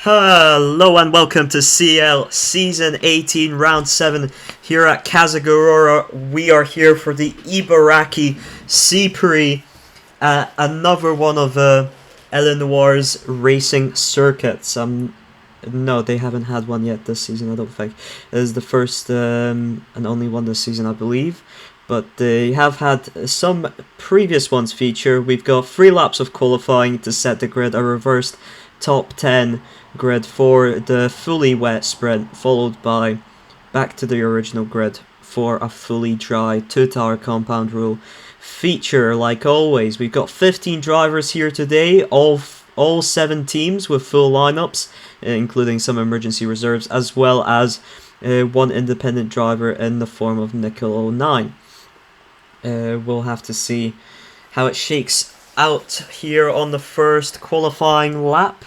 Hello and welcome to CL Season 18 Round 7 here at Kazagurura. We are here for the Ibaraki C-Prix, another one of Illinois' racing circuits. No, they haven't had one yet this season, I don't think. It is the first and only one this season, I believe. But they have had some previous ones feature. We've got 3 laps of qualifying to set the grid, a reversed top 10 grid for the fully wet sprint, followed by back to the original grid for a fully dry 2-tower compound rule feature. Like always, we've got 15 drivers here today, all 7 teams with full lineups, including some emergency reserves, as well as one independent driver in the form of Nickel09. We'll have to see how it shakes out here on the first qualifying lap.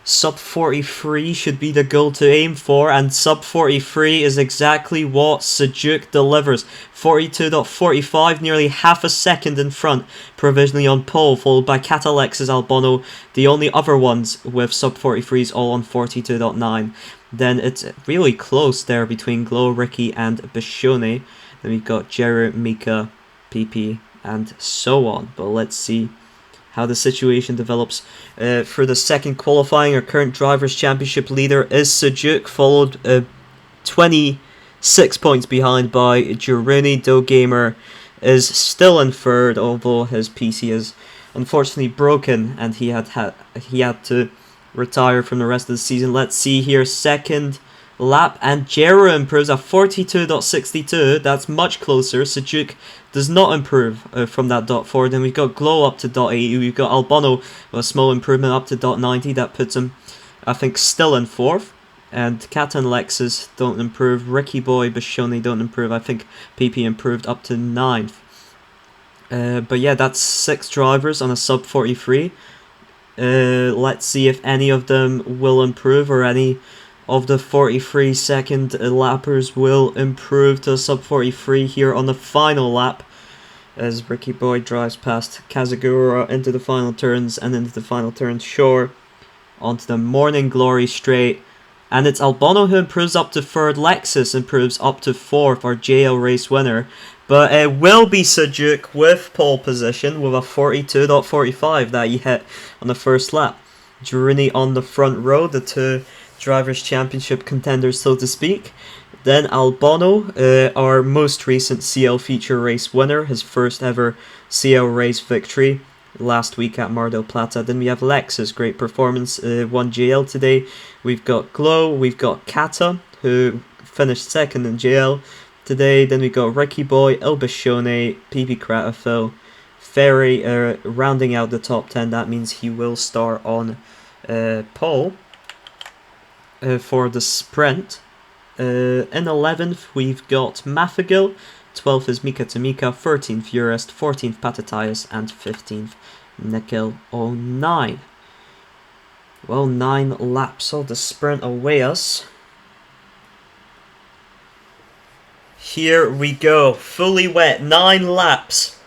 Sub 43 should be the goal to aim for, and sub 43 is exactly what Sujuk delivers. 42.45, nearly half a second in front, provisionally on pole, followed by Catalex's Albano. The only other ones with sub 43s all on 42.9. Then it's really close there between Glow, Ricky, and Bishone. Then we've got Jeru, Mika, PP, and so on. But let's see how the situation develops for the second qualifying. Our current Drivers' Championship leader is Sujuk, followed 26 points behind by Jiruni. Gamer is still in third, although his PC is unfortunately broken and he had to retire from the rest of the season. Let's see here, second lap, and Jeru improves at 42.62. That's much closer. Sujuk does not improve from that .4. Then we've got Glow up to .80. We've got Albano with a small improvement up to .90. That puts him, I think, still in fourth. And Kata and Lexus don't improve. Ricky Boy, Bishone don't improve. I think PP improved up to 9th. But yeah, that's 6 drivers on a sub 43. Let's see if any of them will improve, or any of the 43 second lappers will improve to sub 43 here on the final lap, as Ricky Boy drives past Kazagura into the final turns and into the final turn shore onto the Morning Glory straight. And it's Albano who improves up to third. Lexus improves up to fourth, our JL race winner. But it will be Sujuk with pole position with a 42.45 that he hit on the first lap. Jiruni on the front row, the 2 Drivers' Championship contenders, so to speak. Then Albano, our most recent CL feature race winner, his first ever CL race victory last week at Mar del Plata. Then we have Lexus, great performance, won JL today. We've got Glow, we've got Kata, who finished second in JL today. Then we've got Ricky Boy, Ilbishone, PP Kratafil, Ferry rounding out the top 10. That means he will start on pole for the sprint. In 11th we've got Mafagil, 12th is Mika Tamika, 13th Urist, 14th Patatayas, and 15th Nickel09. Well, 9 laps of the sprint await us. Here we go, fully wet, 9 laps.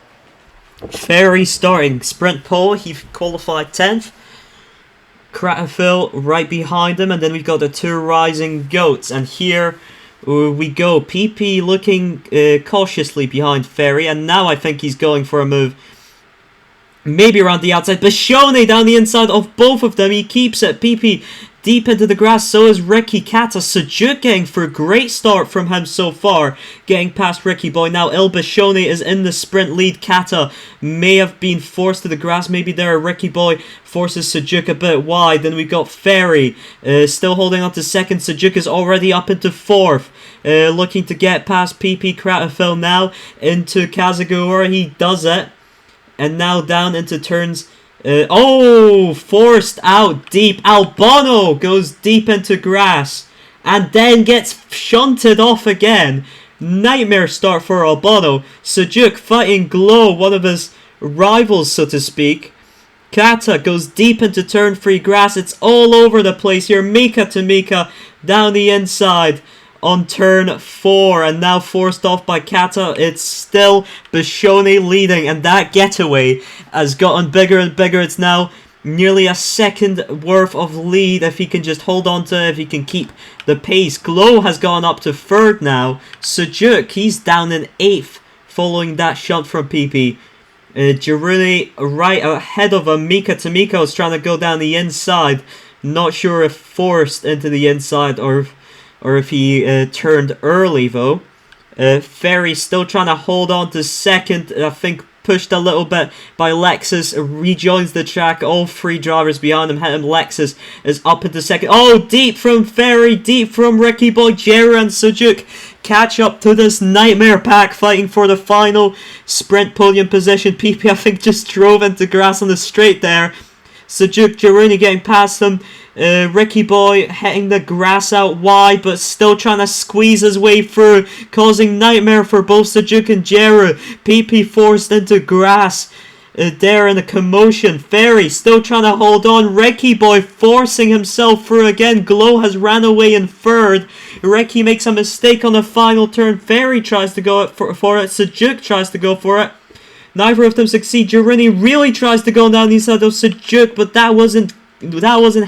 Ferry starting, sprint pole, he qualified 10th. Kratafil right behind him, and then we've got the 2 rising goats, and here we go. PP looking cautiously behind Ferry, and now I think he's going for a move maybe around the outside. Bishone down the inside of both of them, he keeps it. PP deep into the grass, so is Ricky. Kata, Sujuk getting for a great start from him so far, getting past Ricky Boy. Now Ilbishone is in the sprint lead. Kata may have been forced to the grass, maybe there. Ricky Boy forces Sujuk a bit wide. Then we've got Ferry still holding on to second. Sujuk is already up into fourth, looking to get past PP Kratafil now into Kazagura. He does it, and now down into turns. Forced out deep. Albano goes deep into grass and then gets shunted off again. Nightmare start for Albano. Sujuk fighting Glow, one of his rivals, so to speak. Kata goes deep into turn 3 grass. It's all over the place here. Mika to Mika down the inside on turn 4, and now forced off by Kata. It's still Bishone leading, and that getaway has gotten bigger and bigger. It's now nearly a second worth of lead if he can just hold on to it, if he can keep the pace. Glow has gone up to 3rd now. Sujuk, he's down in 8th following that shot from PP. Jiruni right ahead of him. Mika Tamiko is trying to go down the inside. Not sure if forced into the inside or if he turned early though. Ferry still trying to hold on to 2nd. I think pushed a little bit by Lexus. Rejoins the track. All 3 drivers behind him. Lexus is up into 2nd. Oh, deep from Ferry. Deep from Ricky Boy. Jera and Sujuk catch up to this nightmare pack fighting for the final sprint podium position. PP, I think, just drove into grass on the straight there. Sujuk, Jiruni getting past him. Ricky Boy hitting the grass out wide, but still trying to squeeze his way through, causing nightmare for both Sujuk and Jeru. PP forced into grass. There in a commotion. Ferry still trying to hold on. Ricky Boy forcing himself through again. Glow has ran away in 3rd. Ricky makes a mistake on the final turn. Ferry tries to go for it. Sujuk tries to go for it. Neither of them succeed. Jiruni really tries to go down the inside of Sujuk, but that wasn't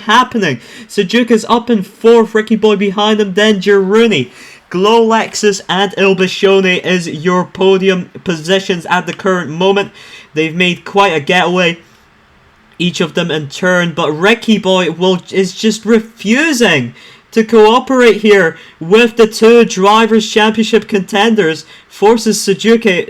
happening. Sujuk is up in 4th. Ricky Boy behind him. Then Jiruni. Glow, Lexus and Ilbashone is your podium positions at the current moment. They've made quite a getaway, each of them in turn, but Ricky Boy is just refusing to cooperate here with the 2 Drivers' Championship contenders. Forces Sujukov.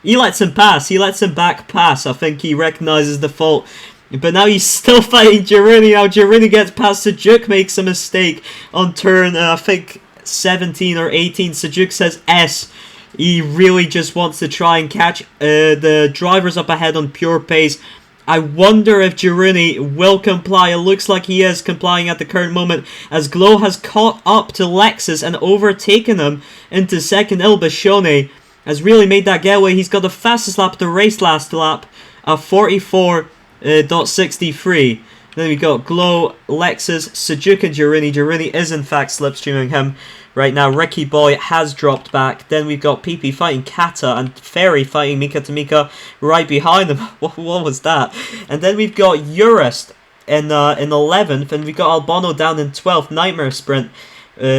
He lets him pass. He lets him back pass. I think he recognizes the fault. But now he's still fighting Jiruni. Now Jiruni gets past Sujuk, makes a mistake on turn, I think, 17 or 18. Sujuk says S. He really just wants to try and catch the drivers up ahead on pure pace. I wonder if Jiruni will comply. It looks like he is complying at the current moment, as Glow has caught up to Lexus and overtaken him into 2nd. Ilbashone has really made that getaway. He's got the fastest lap of the race last lap, 44.63. Then we got Glow, Lexus, Sujuk and Jiruni. Jiruni is in fact slipstreaming him right now. Ricky Boy has dropped back. Then we've got PP fighting Kata and Ferry fighting Mika Tamika right behind them. What was that? And then we've got Urist in 11th, and we've got Albano down in 12th. Nightmare sprint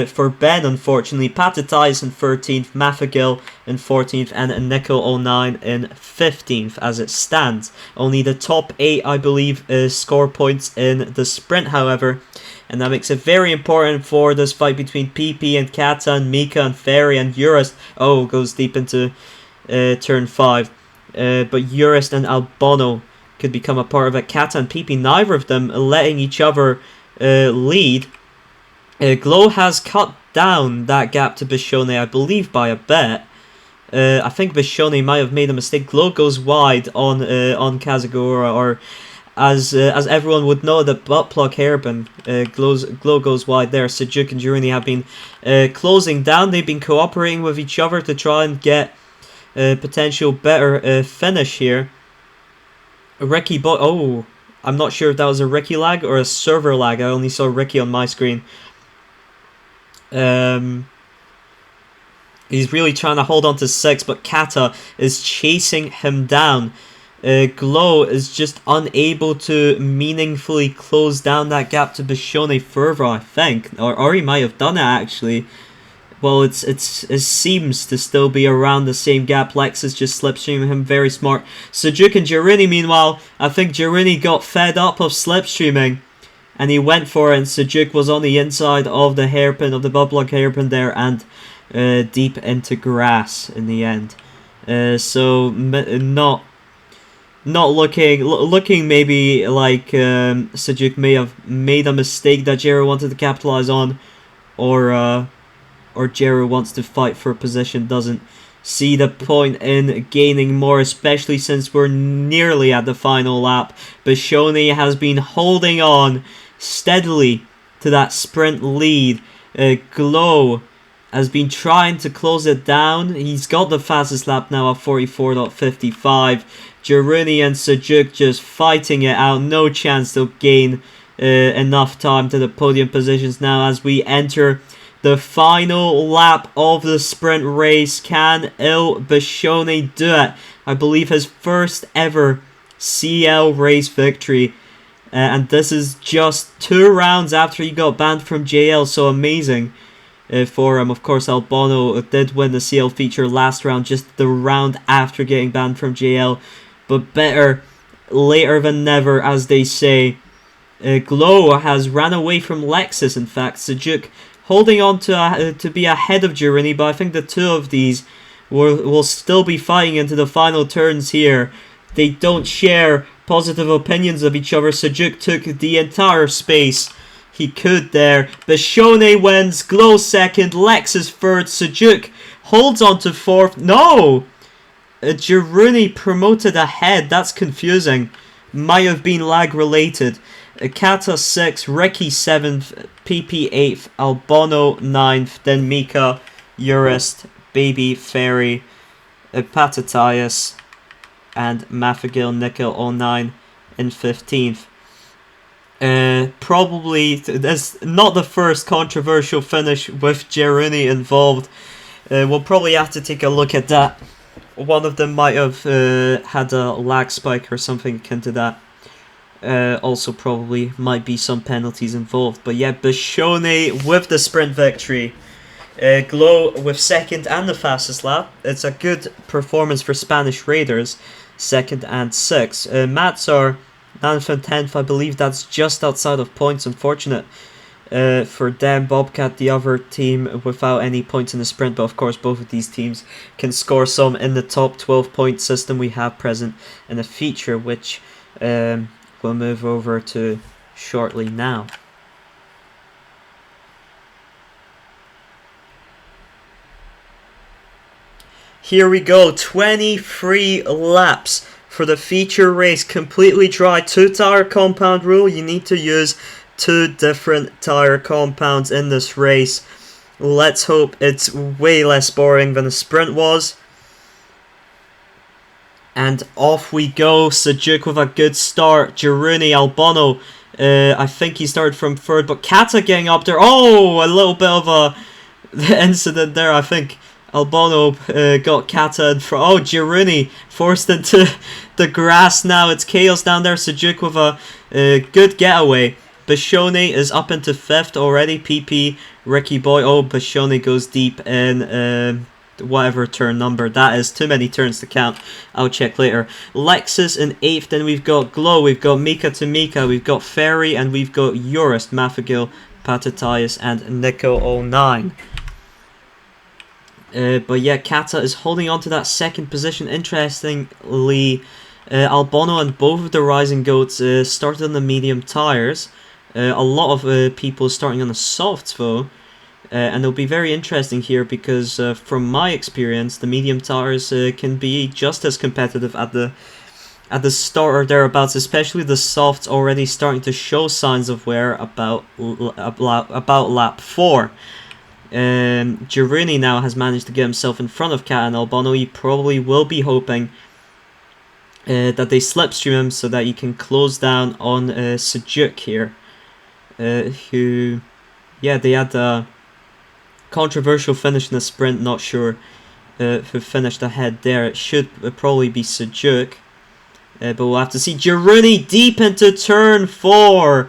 for Ben, unfortunately. Patatais in 13th, Mafagil in 14th, and Nickel09 in 15th as it stands. Only the top 8, I believe, score points in the sprint, however. And that makes it very important for this fight between PP and Kata and Mika and Ferry and Urist. Oh, goes deep into turn 5. But Urist and Albano could become a part of it. Kata and PP, neither of them letting each other lead. Glow has cut down that gap to Bishone, I believe, by a bit. I think Bishone might have made a mistake. Glow goes wide on Kazagura, or as everyone would know, the butt plug hairpin. Glow goes wide there. Sujuk and Jiruni have been closing down. They've been cooperating with each other to try and get a potential better finish here. Ricky Boy. Oh, I'm not sure if that was a Ricky lag or a server lag. I only saw Ricky on my screen. He's really trying to hold on to 6, but Kata is chasing him down. Glow is just unable to meaningfully close down that gap to Bishone further, I think. Or he might have done it, actually. Well, it seems to still be around the same gap. Lex is just slipstreaming him, very smart. Sujuk and Jiruni, meanwhile, I think Jiruni got fed up of slipstreaming, and he went for it, and Sujuk was on the inside of the hairpin, of the butt-plug hairpin there, and deep into grass in the end. So, not looking maybe like Sujuk may have made a mistake that Jero wanted to capitalize on, or Jero wants to fight for a position, doesn't see the point in gaining more, especially since we're nearly at the final lap. Bishone has been holding on steadily to that sprint lead. Glow has been trying to close it down. He's got the fastest lap now at 44.55. Jiruni and Sujuk just fighting it out. No chance to gain enough time to the podium positions now as we enter the final lap of the sprint race. Can Il Bishone do it? I believe his first ever CL race victory. And this is just 2 rounds after he got banned from JL, so amazing for him. Of course, Albano did win the CL feature last round, just the round after getting banned from JL. But better later than never, as they say. Glow has ran away from Lexus, in fact. Sujuk holding on to be ahead of Girini, but I think the two of these will still be fighting into the final turns here. They don't share positive opinions of each other. Sujuk took the entire space he could there. Bishone wins, Glow second, Lexus third, Sujuk holds on to fourth. No! Girini promoted ahead, that's confusing. Might have been lag related. Kata 6th, Ricky 7th, PP 8th, Albano 9th, then Mika, Urist, Baby, Fairy, Patatias, and Mafagil, Nickel 09 in 15th. Probably that's not the first controversial finish with Girini involved. We'll probably have to take a look at that. One of them might have had a lag spike or something akin to that. Also probably might be some penalties involved. But yeah, Bishone with the sprint victory. Glow with second and the fastest lap. It's a good performance for Spanish Raiders. Second and 6th. Matsar 9th and 10th. I believe that's just outside of points. Unfortunate for them. Bobcat, the other team, without any points in the sprint. But of course, both of these teams can score some in the top 12 point system we have present in the feature, which we'll move over to shortly now. Here we go, 23 laps for the feature race, completely dry, 2-tire compound rule. You need to use 2 different tire compounds in this race. Let's hope it's way less boring than the sprint was. And off we go. Sujuk with a good start. Girini, Albano, I think he started from 3rd, but Kata getting up there. Oh, a little bit of a incident there, I think. Albano got Kata in front. Oh, Girini forced into the grass now. It's chaos down there. Sujuk with a good getaway. Bishone is up into 5th already. PP, Ricky Boy. Oh, Bishone goes deep in whatever turn number that is. Too many turns to count. I'll check later. Lexus in 8th. Then we've got Glow. We've got Mika to Mika. We've got Ferry. And we've got Urist, Mafagil, Patatias, and Nico 09. But yeah, Kata is holding on to that 2nd position. Interestingly, Albano and both of the Rising Goats started on the medium tires. A lot of people starting on the softs though. And it'll be very interesting here because from my experience, the medium tires can be just as competitive at the start or thereabouts, especially the softs already starting to show signs of wear about lap 4. Girini now has managed to get himself in front of Kat and Albano. He probably will be hoping that they slipstream him so that he can close down on Sujuk here. Who, yeah, they had a controversial finish in the sprint. Not sure who finished ahead there. It should probably be Sujuk. But we'll have to see. Girini deep into turn 4.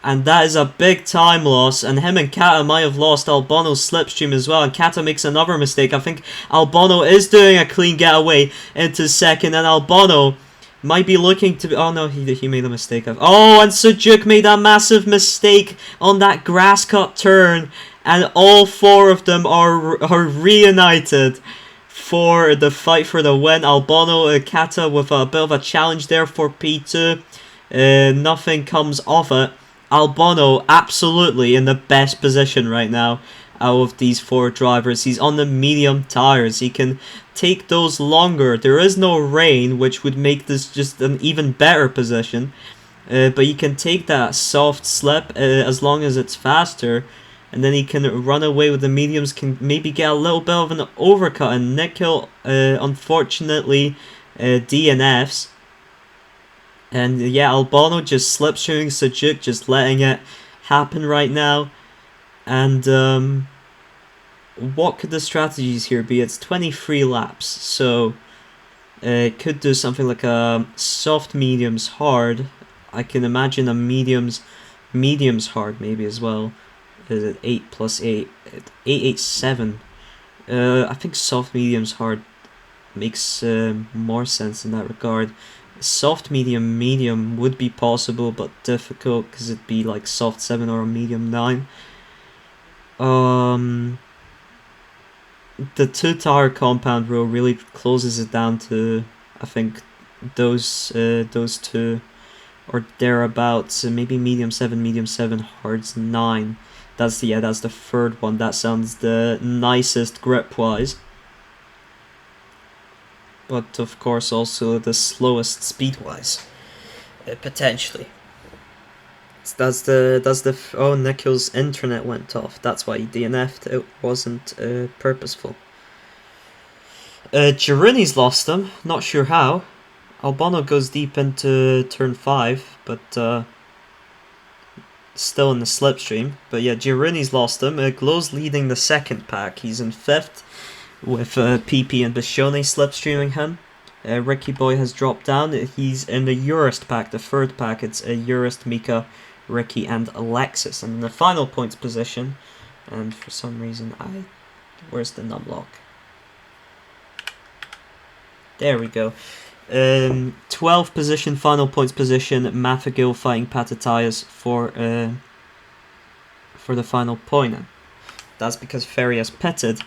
And that is a big time loss. And him and Kata might have lost Albano's slipstream as well. And Kata makes another mistake. I think Albano is doing a clean getaway into 2nd. And Albano might be looking to... Oh no, he made a mistake. Oh, and Sujuk made a massive mistake on that grass cut turn. And all 4 of them are reunited for the fight for the win. Albano, Kata with a bit of a challenge there for P2. Nothing comes of it. Albano absolutely in the best position right now out of these 4 drivers. He's on the medium tires. He can take those longer. There is no rain, which would make this just an even better position. But he can take that soft slip as long as it's faster. And then he can run away with the mediums, can maybe get a little bit of an overcut. And Nikhil, unfortunately, DNFs. And yeah, Albano just slipstreaming Sujuk, just letting it happen right now. And what could the strategies here be? It's 23 laps, so Could do something like a soft mediums hard. I can imagine a mediums hard maybe as well. Is it 8 plus 8? 887. I think soft mediums hard makes more sense in that regard. Soft medium would be possible but difficult because it'd be like soft 7 or a medium 9. The 2-tower compound rule really closes it down to, I think, those two or thereabouts. Maybe medium 7, hards 9. That's the third one. That sounds the nicest grip wise, but of course also the slowest speed wise, potentially. Oh, Nikhil's internet went off. That's why he DNF'd. It wasn't purposeful. Giruni's lost them. Not sure how. Albano goes deep into turn 5, but still in the slipstream. But yeah, Giruni's lost them. Glow's leading the second pack. He's in 5th with PP and Bishone slipstreaming him. Ricky Boy has dropped down. He's in the Eurist pack, the 3rd pack. It's Eurist, Mika, Ricky, and Alexis. And in the final points position, and for some reason where's the numlock? There we go. 12th position, final points position. Mafagil fighting Patatayas for the final point. That's because Ferry has pitted.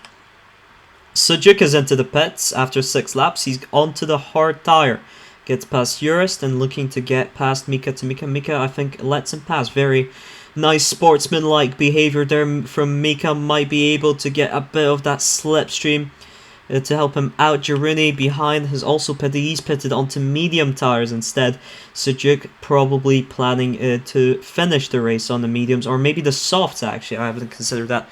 Sujuk is into the pits after 6 laps. He's onto the hard tire. Gets past Eurist and looking to get past Mika to Mika. Mika, I think, lets him pass. Very nice sportsman-like behavior there from Mika. Might be able to get a bit of that slipstream to help him out. Giruni behind has also pitted. He's pitted onto medium tires instead. Sujuk probably planning to finish the race on the mediums, or maybe the softs actually. I haven't considered that.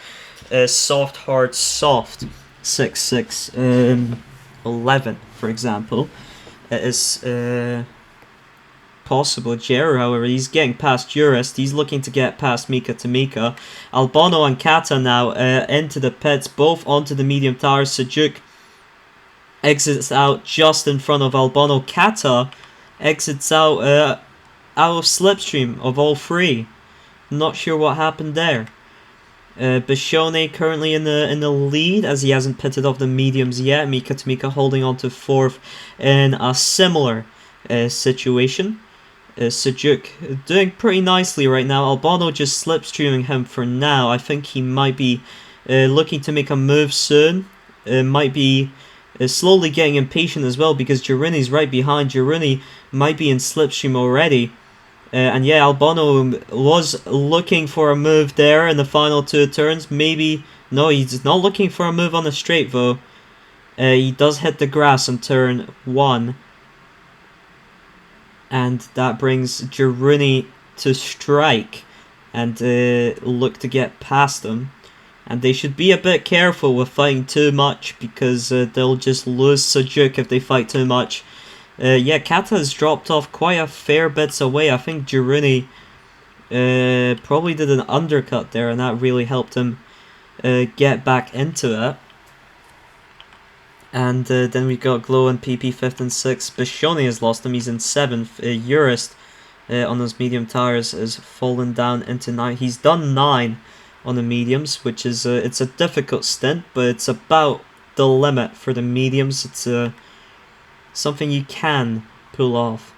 Soft, hard, soft. 6, 6, 11, for example. It is possible. Jero, however, he's getting past Eurist. He's looking to get past Mika to Mika. Albano and Kata now into the pits, both onto the medium tires. Sujuk exits out just in front of Albano. Kata exits out of slipstream of all 3. Not sure what happened there. Bishone currently in the lead as he hasn't pitted off the mediums yet. Mika to Mika holding on to 4th in a similar situation. Sujuk doing pretty nicely right now. Albano just slipstreaming him for now. I think he might be looking to make a move soon. Might be slowly getting impatient as well because Giruni's right behind. Giruni might be in slipstream already. And yeah, Albano was looking for a move there in the final 2 turns. Maybe, no, he's not looking for a move on the straight though. He does hit the grass on turn 1. And that brings Giruni to strike and look to get past them. And they should be a bit careful with fighting too much because they'll just lose Sujuk if they fight too much. Yeah, Kata has dropped off quite a fair bits away. I think Giruni probably did an undercut there, and that really helped him get back into it. And then we got Glow and PP 5th and 6th. Bishoni has lost him. He's in 7th. Eurist on those medium tires has fallen down into 9. He's done 9 on the mediums, which is it's a difficult stint, but it's about the limit for the mediums. It's something you can pull off.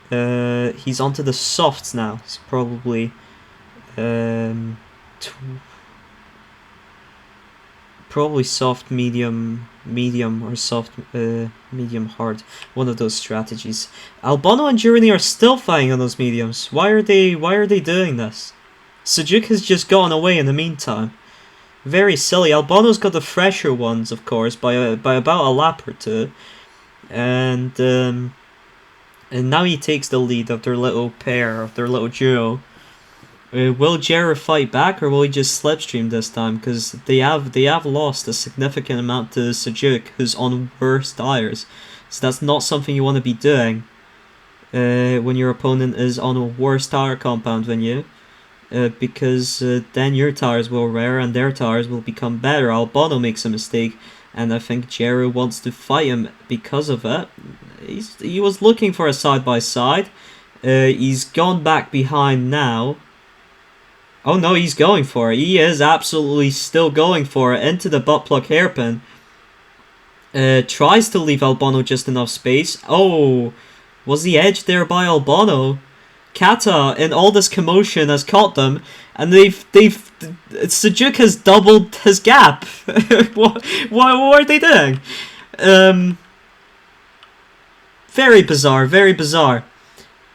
He's onto the softs now. It's probably probably soft, medium, or soft, medium, hard. One of those strategies. Albano and Giruni are still fighting on those mediums. Why are they doing this? Sujuk has just gone away in the meantime. Very silly. Albano's got the fresher ones, of course, by about a lap or 2. And now he takes the lead of their little pair, of their little duo. Will Jera fight back, or will he just slipstream this time? Because they have lost a significant amount to Sujuk, who's on worse tires. So that's not something you want to be doing when your opponent is on a worse tire compound than you. Because then your tires will wear and their tires will become better. Albano makes a mistake and I think Jeru wants to fight him because of it. He was looking for a side-by-side. He's gone back behind now. Oh no, he's going for it. He is absolutely still going for it into the butt plug hairpin. Tries to leave Albano just enough space. Oh, was the edge there by Albano? Kata, in all this commotion, has caught them, and Sujuk has doubled his gap. what are they doing? Very bizarre, very bizarre.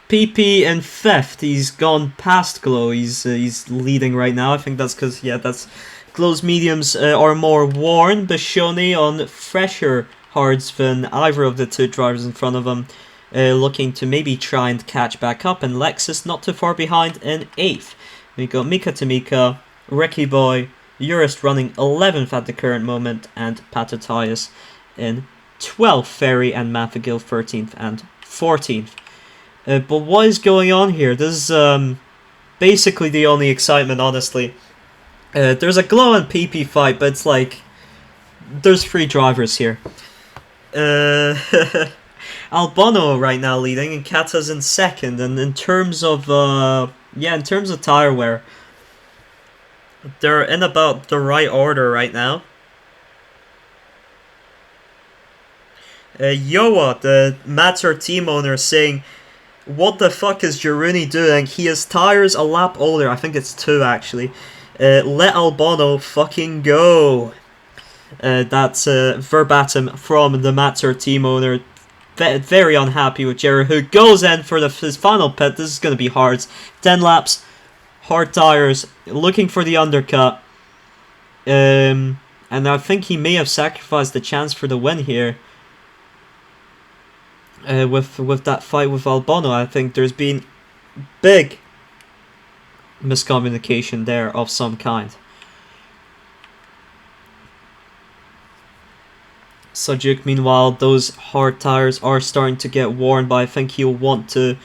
PP in 5th. He's gone past Glow. He's leading right now. I think that's because, yeah, that's Glow's mediums are more worn. Bishoni on fresher hards than either of the two drivers in front of him. Looking to maybe try and catch back up. And Lexus not too far behind in 8th. We got Mika Tamika, Ricky Boy, Urist running 11th at the current moment. And Patatias in 12th. Ferry and Mafagil 13th and 14th. But what is going on here? This is basically the only excitement, honestly. There's a Glow and PP fight, but it's like there's 3 drivers here. Albano right now leading, and Kata's in 2nd. And in terms of in terms of tire wear, they're in about the right order right now. Yoa, the Matter team owner, saying, "What the fuck is Jiruni doing? He has tires a lap older." I think it's 2 actually. Let Albano fucking go. That's verbatim from the Matter team owner. Very unhappy with Jerry, who goes in for his final pit. This is going to be hard. 10 laps, hard tires, looking for the undercut. And I think he may have sacrificed the chance for the win here. With that fight with Albano, I think there's been big miscommunication there of some kind. Sujuk, meanwhile, those hard tires are starting to get worn, but I think he'll want to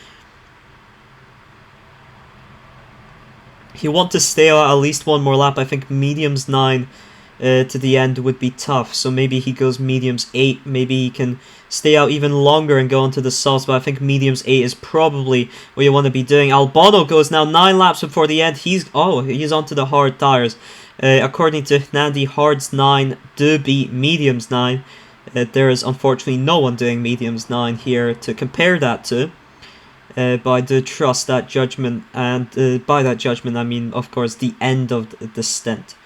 stay out at least one more lap. I think mediums 9 to the end would be tough, so maybe he goes mediums 8. Maybe he can stay out even longer and go into the softs, but I think mediums 8 is probably what you want to be doing. Albano goes now 9 laps before the end. He's onto the hard tires. According to Nandi, hards 9 do beat mediums 9. There is unfortunately no one doing mediums 9 here to compare that to. But I do trust that judgment, and by that judgment I mean, of course, the end of the stint.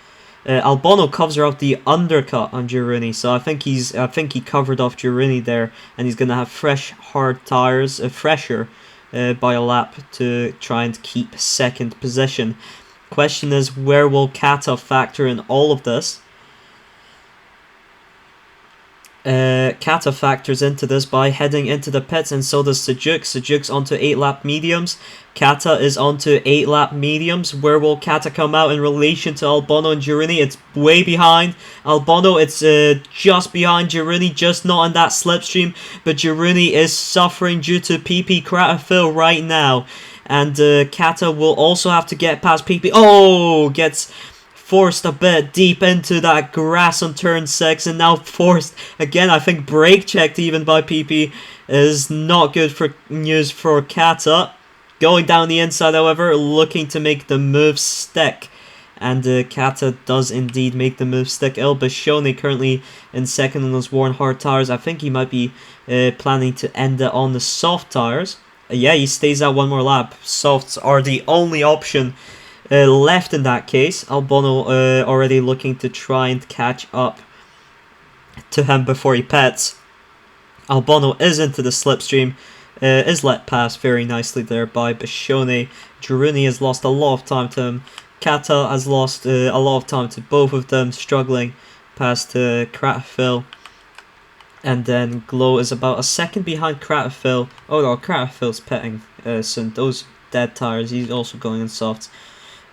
Albano covers out the undercut on Girini, so I think he covered off Girini there, and he's gonna have fresh hard tires, fresher by a lap to try and keep 2nd position. Question is, where will Kata factor in all of this? Kata factors into this by heading into the pits, and so does Sujuk. Sujuk's onto 8-lap mediums. Kata is onto 8-lap mediums. Where will Kata come out in relation to Albano and Girini? It's way behind. Albano, it's just behind Girini, just not in that slipstream, but Girini is suffering due to PP Cratterfill right now. And Kata will also have to get past PP. Oh, gets forced a bit deep into that grass on turn 6, and now forced again. I think brake checked even by PP is not good for news for Kata. Going down the inside, however, looking to make the move stick. And Kata does indeed make the move stick. El Bashoni currently in 2nd on those worn hard tires. I think he might be planning to end it on the soft tires. Yeah, he stays out one more lap. Softs are the only option left in that case. Albano already looking to try and catch up to him before he pits. Albano is into the slipstream, is let pass very nicely there by Bashone. Girini has lost a lot of time to him. Kata has lost a lot of time to both of them, struggling past Cratterfill. And then Glow is about a 2nd behind Cratterfill. Oh no, Cratterfill's pitting soon. Those dead tires, he's also going in softs.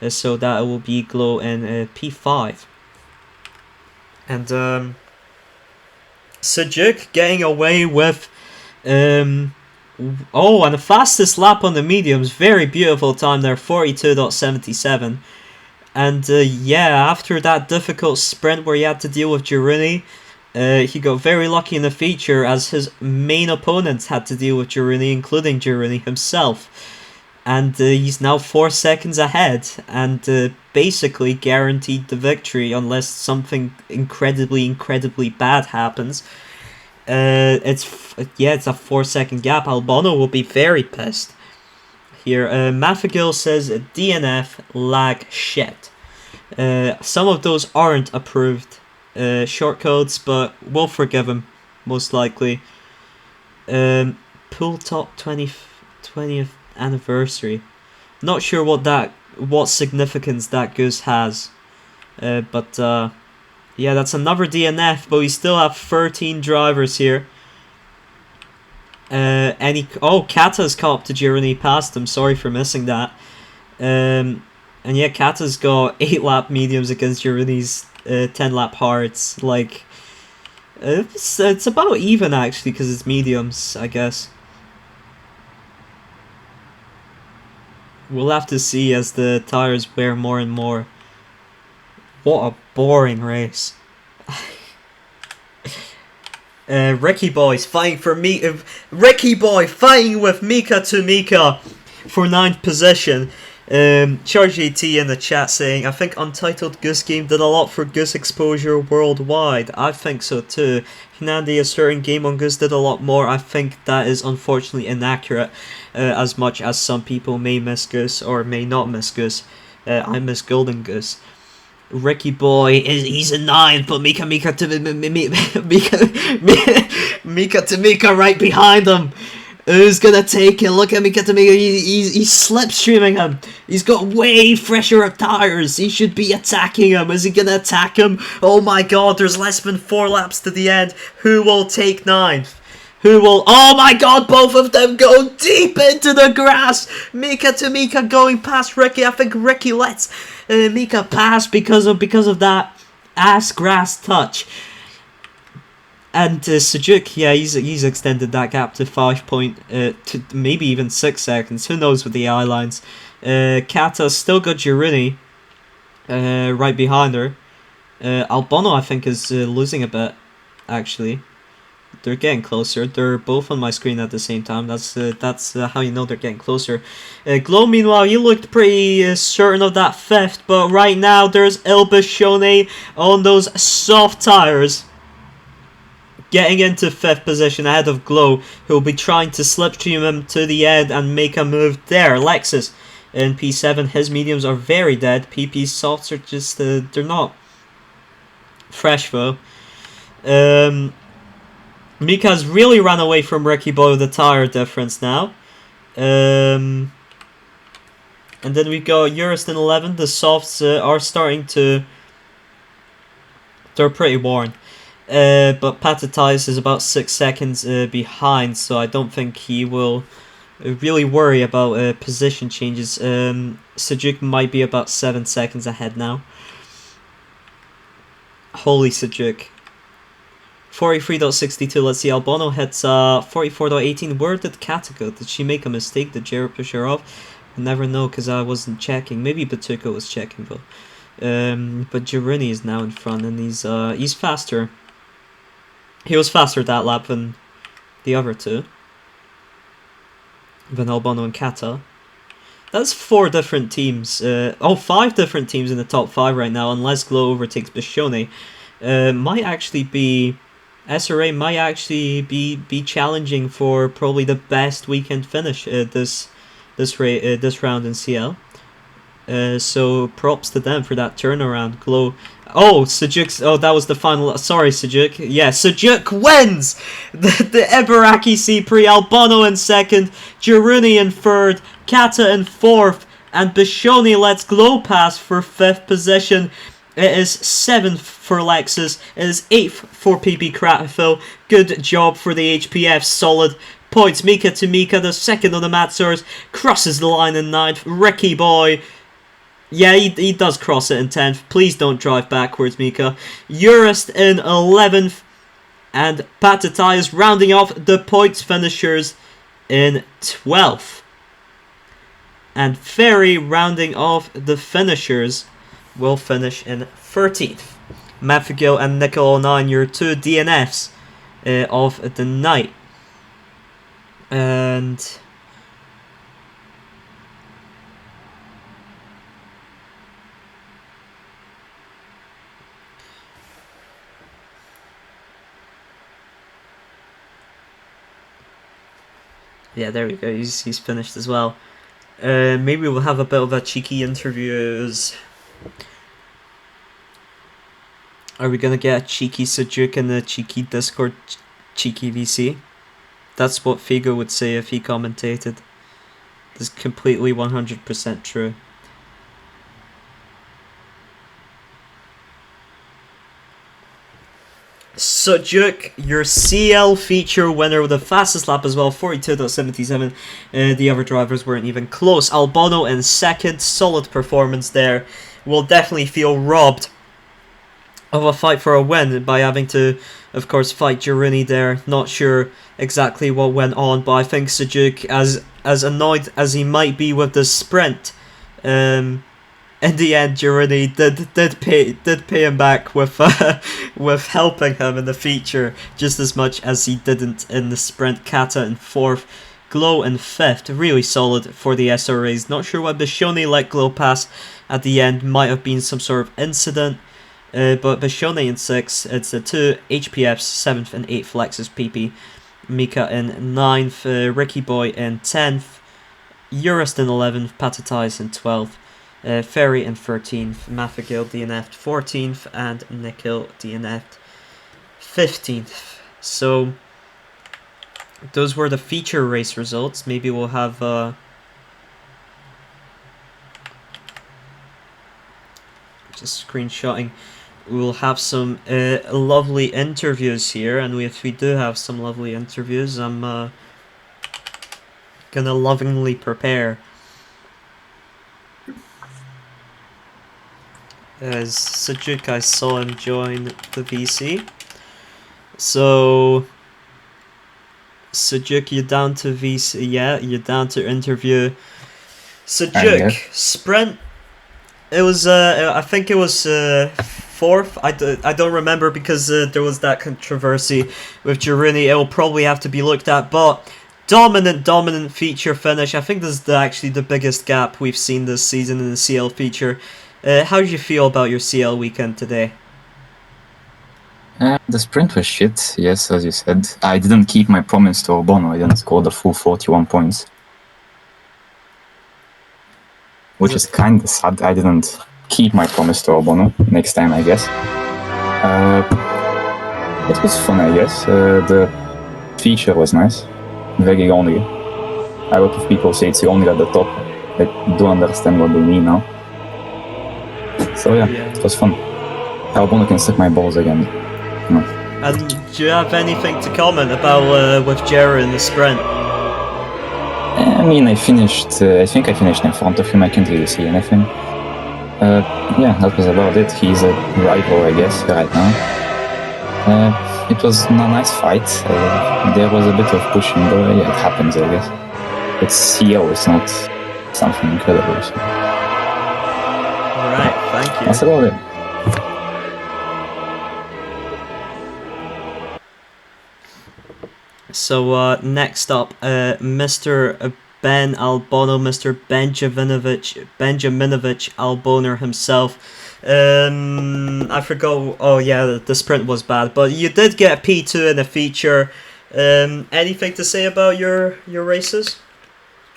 So that will be Glow in P5. And Sujuk getting away with and the fastest lap on the mediums. Very beautiful time there, 42.77. And yeah, after that difficult sprint where he had to deal with Girini, He got very lucky in the feature as his main opponents had to deal with Girouni, including Girouni himself. And he's now 4 seconds ahead and basically guaranteed the victory unless something incredibly bad happens. It's a 4-second gap. Albano will be very pissed. Here, Mafagil says DNF lag shit. Some of those aren't approved shortcodes, but we'll forgive him, most likely. Pool top 20th anniversary. Not sure what significance that goose has. But yeah, that's another DNF, but we still have 13 drivers here. Kata's caught up to Girouni, past him. Sorry for missing that. And yeah, Kata's got 8 lap mediums against Girouni's 10 lap hards. Like, it's about even actually because it's mediums, I guess. We'll have to see as the tires wear more and more. What a boring race. Ricky Boy's fighting for me. Ricky Boy fighting with Mika to Mika for 9th position. Charge AT in the chat saying, I think Untitled Goose Game did a lot for Goose exposure worldwide. I think so too. Hinandi, a certain game on Goose, did a lot more. I think that is unfortunately inaccurate, as much as some people may miss Goose or may not miss Goose. I miss Golden Goose. Ricky Boy he's a 9, but Mika to Mika right behind him. Who's gonna take it? Look at Mika to Mika. He's slipstreaming him. He's got way fresher tires. He should be attacking him. Is he gonna attack him? Oh my god, there's less than 4 laps to the end. Who will take 9th? Who will... Oh my god, both of them go deep into the grass. Mika to Mika going past Ricky. I think Ricky lets Mika pass because of that ass grass touch. And Sujuk, yeah, he's extended that gap to 5 to maybe even 6 seconds. Who knows with the eye lines. Kata's still got Girouni right behind her. Albano, I think, is losing a bit, actually. They're getting closer. They're both on my screen at the same time. That's how you know they're getting closer. Glow, meanwhile, he looked pretty certain of that 5th, but right now there's Ilbashone on those soft tires, getting into 5th position ahead of Glow, who will be trying to slipstream him to the end and make a move there. Lexus in P7, his mediums are very dead. PP's softs are just, they're not fresh though. Mika's really ran away from Ricky Boy with the tire difference now. And then we got Eurus in 11. The softs are starting to... They're pretty worn. But Patatais is about 6 seconds behind, so I don't think he will really worry about position changes. Sujuk might be about 7 seconds ahead now. Holy Sujuk. 43.62, let's see, Albano hits 44.18. Where did Kata go? Did she make a mistake? Did Jared push her off? I never know because I wasn't checking. Maybe Batuka was checking though. But Girouni is now in front and he's faster. He was faster that lap than the other two. Than Albano and Kata. That's 4 different teams. 5 different teams in the top 5 right now, unless Glow overtakes Bishone. Might actually be... SRA might actually be challenging for probably the best weekend finish this round in CL. So props to them for that turnaround. Glow. Oh, Sujuk. Oh, that was the final. Sorry, Sujuk. Yeah, Sujuk wins the Ibaraki C-Prix. Albano in 2nd, Girouni in 3rd, Kata in 4th, and Bishoni lets Glow pass for 5th position. It is 7th for Lexus. It is 8th for PB Cratfill. Good job for the HPF. Solid points. Mika to Mika, the 2nd of the Matsurs, crosses the line in 9th. Ricky Boy. Yeah, he does cross it in 10th. Please don't drive backwards, Mika. Eurist in 11th. And Patatai is rounding off the points finishers in 12th. And Ferry rounding off the finishers will finish in 13th. Matthew and Nickel09, your 2 DNFs of the night. And yeah, there we go. He's finished as well. Maybe we'll have a bit of a cheeky interviews. Are we gonna get a cheeky Sujuk and a cheeky Discord cheeky VC? That's what Figo would say if he commentated. This is completely 100% true. Sujuk, your CL feature winner with the fastest lap as well, 42.77. The other drivers weren't even close. Albono in second, solid performance there. Will definitely feel robbed of a fight for a win by having to, of course, fight Girouni there. Not sure exactly what went on, but I think Sujuk, as annoyed as he might be with the sprint, in the end, Girouni did pay him back with with helping him in the feature just as much as he didn't in the sprint. Kata in fourth, Glow in fifth. Really solid for the SRAs. Not sure why Bishoni let Glow pass at the end. Might have been some sort of incident. But Bishoni in sixth. It's the two HPFs, seventh and eighth. Lexus PP. Mika in ninth. Ricky Boy in 10th. Urist in 11th. Patatais in 12th. Ferry in 13th, Mafagil DNF'd 14th, and Nikhil DNF'd 15th. So those were the feature race results. Maybe we'll have just screenshotting. We'll have some lovely interviews here, and if we do have some lovely interviews, I'm gonna lovingly prepare. As Sujuk, I saw him join the VC. So Sujuk, you're down to VC. Yeah, you're down to interview. Sujuk, sprint. It was I think it was fourth. I don't remember because there was that controversy with Girouni. It will probably have to be looked at, but dominant feature finish. I think this is actually the biggest gap we've seen this season in the CL feature. How did you feel about your CL weekend today? The sprint was shit, yes, as you said. I didn't keep my promise to Albono. I didn't score the full 41 points. Which is kind of sad. I didn't keep my promise to Albono. Next time, I guess. It was fun, I guess. The feature was nice. Very lonely. A lot of people say it's only at the top. I do understand what they mean now. So yeah, it was fun. Albono can suck my balls again. No. And do you have anything to comment about with Jera in the sprint? I mean, I think I finished in front of him. I can't really see anything. Yeah, that was about it. He's a rival, I guess, right now. It was a nice fight. There was a bit of pushing, but yeah, it happens, I guess. It's CL, it's not something incredible. So. Alright, thank you. That's about it. So next up, Mr. Ben Albono, Mr. Benjaminovic Alboner himself. I forgot. Oh yeah, the sprint was bad, but you did get a P2 in a feature. Anything to say about your races?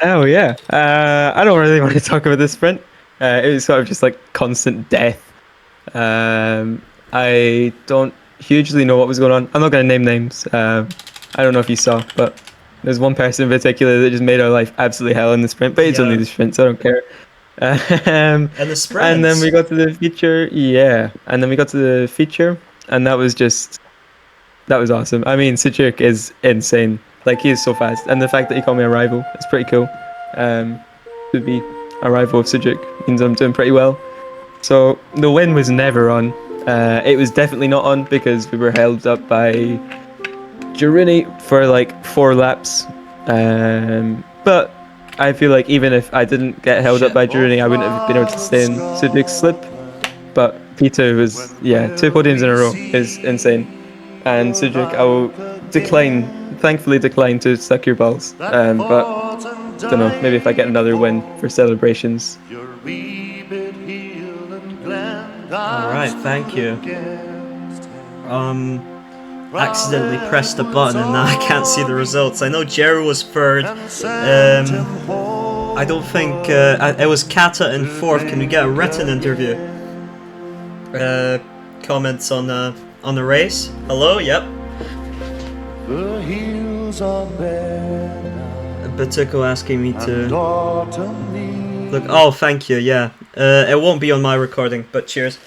Oh yeah, I don't really want to talk about this sprint. It was sort of just like constant death. I don't hugely know what was going on. I'm not going to name names. I don't know if you saw, but there's one person in particular that just made our life absolutely hell in the sprint. But it's only the sprint, so I don't care. And the sprint. And then we got to the feature. Yeah, and then we got to the feature, and that was awesome. I mean, Sujuk is insane. Like, he is so fast, and the fact that he called me a rival is pretty cool. To be a rival of Sujuk means I'm doing pretty well. So the win was never on. It was definitely not on because we were held up by Girouni for like 4 laps. But I feel like even if I didn't get held up by Girouni, I wouldn't have been able to stay in Sujuk's slip. But P2 was, yeah, 2 podiums in a row is insane. And Cedric, I will thankfully decline to suck your balls. But don't know, maybe if I get another win for celebrations. Alright, thank you. Accidentally pressed the button and now I can't see the results. I know Jero was third. I don't think it was Kata in fourth. Can we get a written interview? Comments on the race? Hello. Yep. Batuko asking me to look. Oh, thank you. Yeah. It won't be on my recording, but cheers.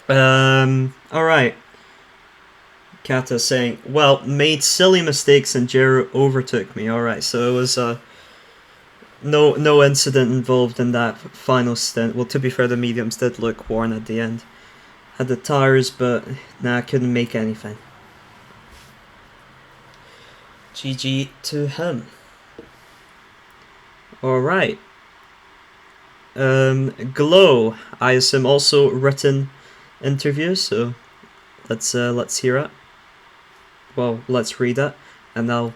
All right. Kata saying, well, made silly mistakes and Jero overtook me. Alright, so it was no incident involved in that final stint. Well, to be fair, the mediums did look worn at the end. Had the tires, but nah, couldn't make anything. GG to him. Alright. Glow, I assume also written interview, so let's hear it. Well, let's read it, and I'll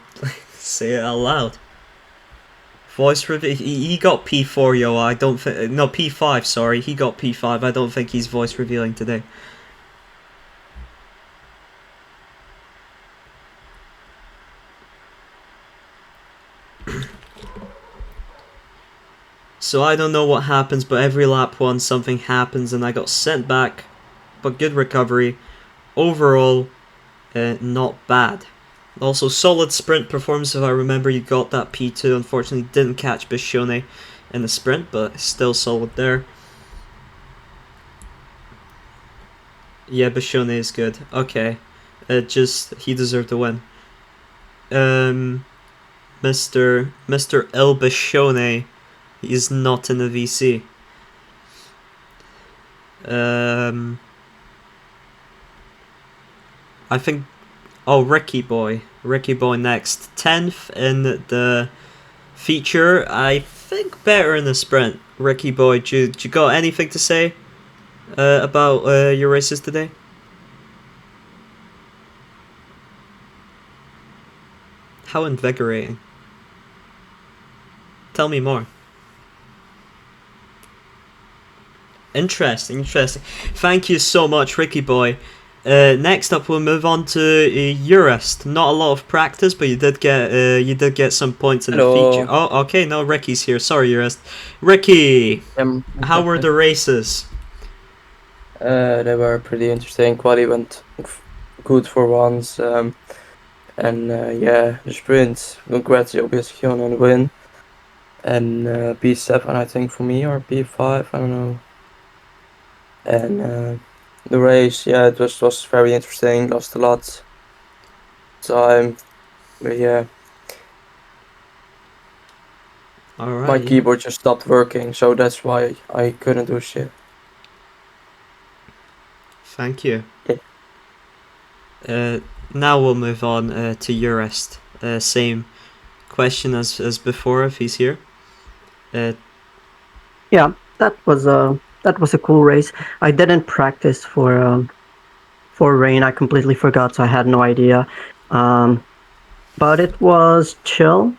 say it out loud. Voice reveal. He got P4, yo. I don't think. No, P5. Sorry, he got P5. I don't think he's voice revealing today. So I don't know what happens, but every lap one something happens, and I got sent back, but good recovery. Overall. Not bad. Also, solid sprint performance. If I remember, you got that P2. Unfortunately, didn't catch Bishone in the sprint, but still solid there. Yeah, Bishone is good. Okay, he deserved to win. Mr. El Bishone, he is not in the VC. I think, Ricky Boy next, 10th in the feature. I think better in the sprint. Ricky Boy, do you got anything to say about your races today? How invigorating. Tell me more. Interesting. Thank you so much, Ricky Boy. Next up, we'll move on to Eurest. Not a lot of practice, but you did get some points in the feature. Oh, okay. No, Ricky's here. Sorry, Eurest. Ricky, how were the races? They were pretty interesting. Quali went good for once, and yeah, the sprint. Congrats, obviously, on the win. And P7, I think, for me, or P5, I don't know. And the race, yeah, it was very interesting. Lost a lot time, but yeah. All right. My keyboard just stopped working, so that's why I couldn't do shit. Thank you. Yeah. Now we'll move on to Eurest. Same question as before, if he's here. Yeah, that was a cool race. I didn't practice for rain. I completely forgot, so I had no idea. But it was chill.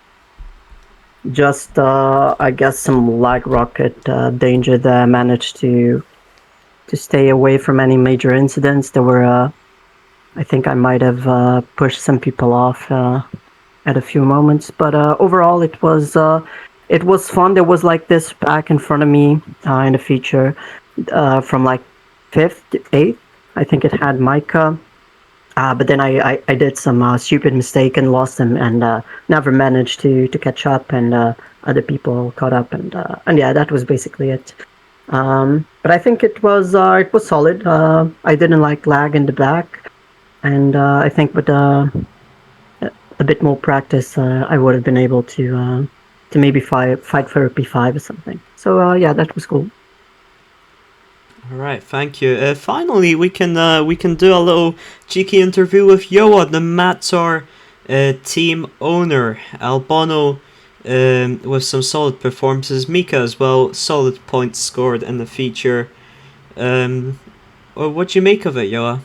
Just I guess some lag rocket danger that I managed to stay away from any major incidents. There were I think I might have pushed some people off at a few moments, but overall it was fun. There was like this back in front of me in the feature from like 5th to 8th. I think it had Micah, but then I did some stupid mistake and lost him, and never managed to catch up, and other people caught up, and yeah, that was basically it. But I think it was solid. I didn't like lag in the back, and I think with a bit more practice, I would have been able to maybe fight for a P5 or something. So yeah, that was cool. All right, thank you. Finally, we can do a little cheeky interview with Yoa, the Matsar team owner. Albano with some solid performances. Mika as well, solid points scored in the feature. What do you make of it, Yoa?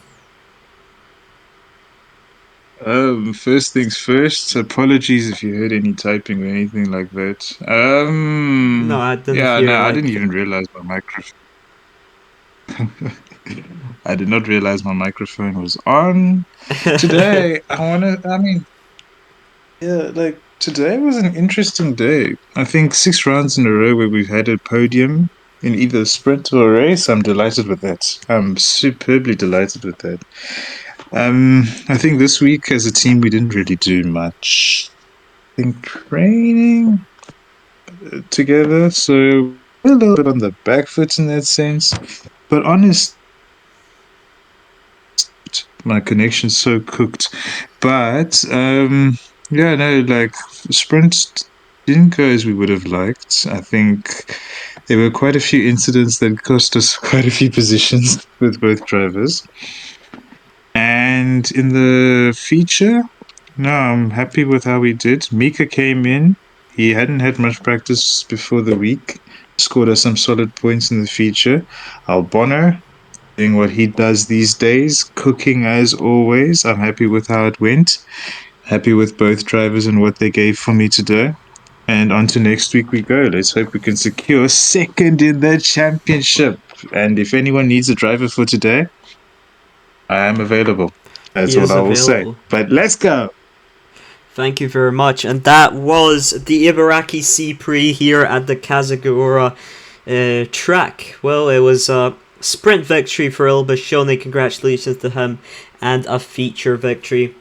First things first, apologies if you heard any typing or anything like that. No, I didn't Yeah, hear no, I didn't like. even realize my microphone. I did not realize my microphone was on. Today, I mean, yeah, like today was an interesting day. I think 6 rounds in a row where we've had a podium in either a sprint or a race. I'm delighted with that. I'm superbly delighted with that. I think this week as a team we didn't really do much. I think training together, so we're a little bit on the back foot in that sense. But honest, my connection's so cooked. But yeah, no, like sprint didn't go as we would have liked. I think there were quite a few incidents that cost us quite a few positions with both drivers. And in the feature, no, I'm happy with how we did. Mika came in. He hadn't had much practice before the week. Scored us some solid points in the feature. Albonner doing what he does these days, cooking as always. I'm happy with how it went. Happy with both drivers and what they gave for me today. And on to next week we go. Let's hope we can secure second in the championship. And if anyone needs a driver for today, I am available. That's He all is I will say. available. But let's go. Thank you very much. And that was the Ibaraki C-Prix here at the Kazagura track. Well, it was a sprint victory for Ilbashoni. Congratulations to him. And a feature victory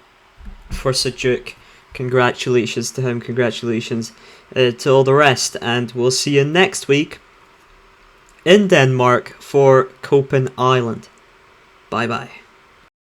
for Sujuk. Congratulations to him. Congratulations to all the rest. And we'll see you next week in Denmark for Copen Island. Bye bye.